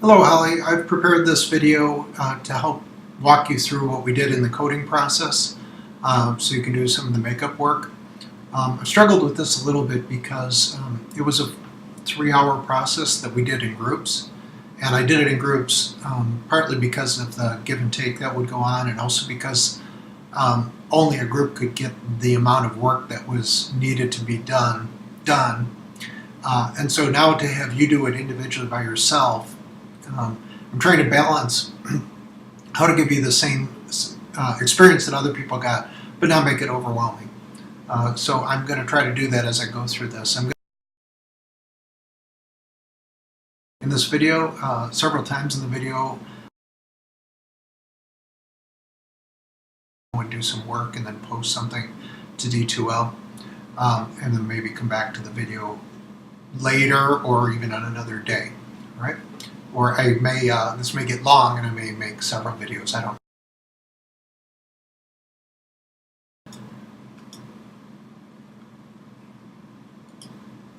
Hello, Holly. I've prepared this video to help walk you through what we did in the coding process so you can do some of the makeup work. I struggled with this a little bit because it was a 3-hour process that we did in groups. And I did it in groups partly because of the give and take that would go on, and also because only a group could get the amount of work that was needed to be done. And so now to have you do it individually by yourself, I'm trying to balance how to give you the same experience that other people got, but not make it overwhelming. So I'm going to try to do that as I go through this. In this video, several times in the video, I would do some work and then post something to D2L, and then maybe come back to the video later or even on another day, right? Or I may, this may get long and I may make several videos, I don't know.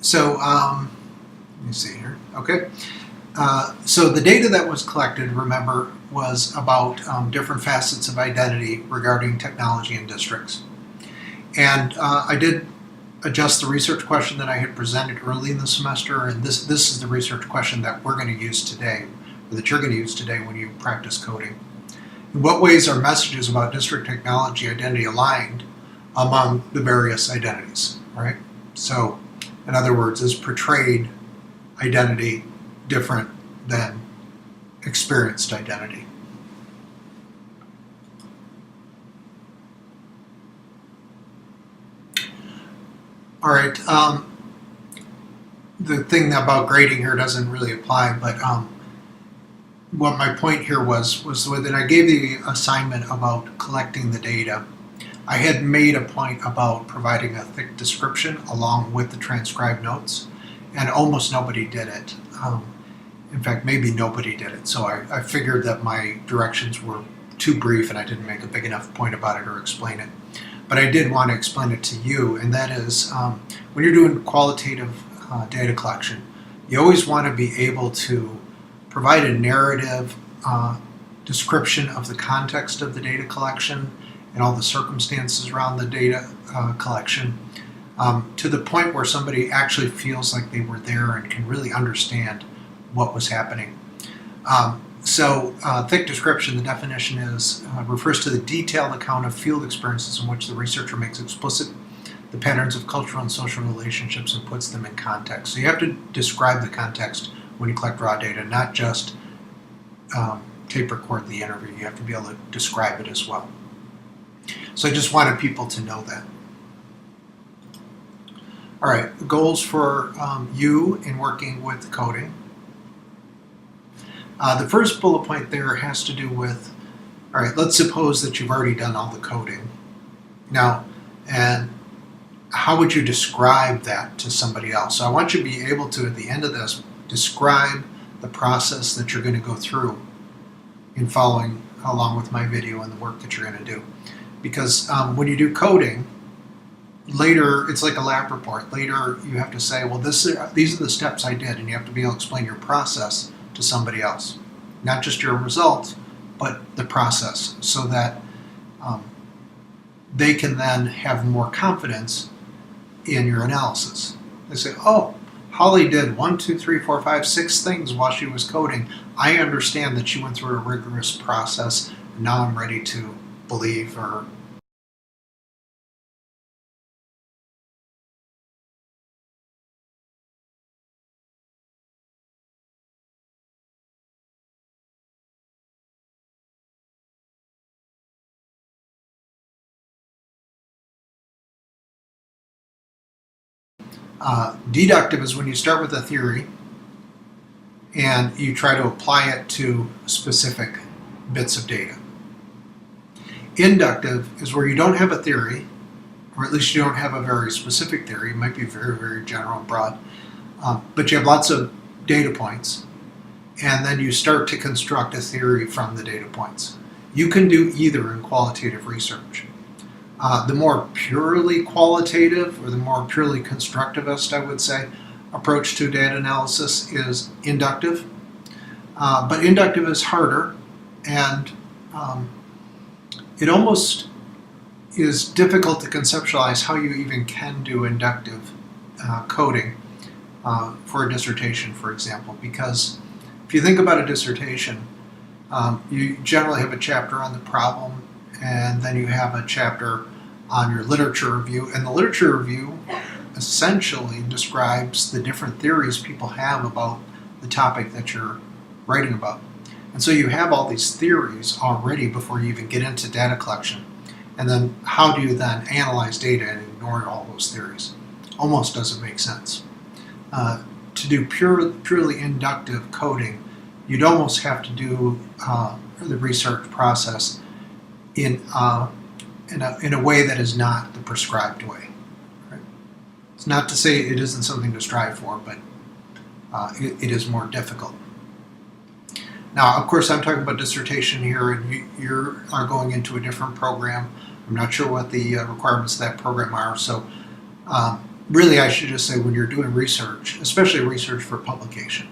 So, let me see here, okay. So the data that was collected, remember, was about different facets of identity regarding technology in districts. And I did adjust the research question that I had presented early in the semester, and this is the research question that we're going to use today, or that you're going to use today when you practice coding. In what ways are messages about district technology identity aligned among the various identities, right? So, in other words, is portrayed identity different than experienced identity? All right, the thing about grading here doesn't really apply, but what my point here was when I gave the assignment about collecting the data, I had made a point about providing a thick description along with the transcribed notes, and almost nobody did it. In fact, maybe nobody did it, so I figured that my directions were too brief and I didn't make a big enough point about it or explain it. But I did want to explain it to you, and that is when you're doing qualitative data collection, you always want to be able to provide a narrative description of the context of the data collection and all the circumstances around the data collection to the point where somebody actually feels like they were there and can really understand what was happening. So thick description, the definition is, refers to the detailed account of field experiences in which the researcher makes explicit the patterns of cultural and social relationships and puts them in context. So you have to describe the context when you collect raw data, not just tape record the interview. You have to be able to describe it as well. So I just wanted people to know that. All right, goals for you in working with coding. The first bullet point there has to do with, all right, let's suppose that you've already done all the coding. Now, and how would you describe that to somebody else? So I want you to be able to, at the end of this, describe the process that you're going to go through in following along with my video and the work that you're going to do. Because when you do coding, later, it's like a lab report. Later, you have to say, well, these are the steps I did, and you have to be able to explain your process to somebody else. Not just your results, but the process, so that they can then have more confidence in your analysis. They say, oh, Holly did 1, 2, 3, 4, 5, 6 things while she was coding. I understand that she went through a rigorous process, and now I'm ready to believe or deductive is when you start with a theory and you try to apply it to specific bits of data. Inductive is where you don't have a theory, or at least you don't have a very specific theory. It might be very, very general and broad, but you have lots of data points, and then you start to construct a theory from the data points. You can do either in qualitative research. The more purely qualitative, or the more purely constructivist, I would say, approach to data analysis is inductive. But inductive is harder, and it almost is difficult to conceptualize how you even can do inductive coding for a dissertation, for example, because if you think about a dissertation, you generally have a chapter on the problem, and then you have a chapter on your literature review, and the literature review essentially describes the different theories people have about the topic that you're writing about. And so you have all these theories already before you even get into data collection. And then how do you then analyze data and ignore all those theories? Almost doesn't make sense. To do purely inductive coding, you'd almost have to do the research process in a way that is not the prescribed way. Right? It's not to say it isn't something to strive for, but it is more difficult. Now, of course, I'm talking about dissertation here, and you are going into a different program. I'm not sure what the requirements of that program are, so really I should just say when you're doing research, especially research for publication.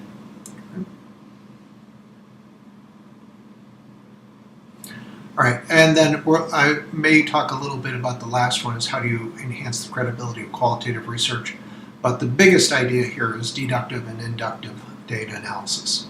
All right, and then I may talk a little bit about the last one, is how do you enhance the credibility of qualitative research. But the biggest idea here is deductive and inductive data analysis.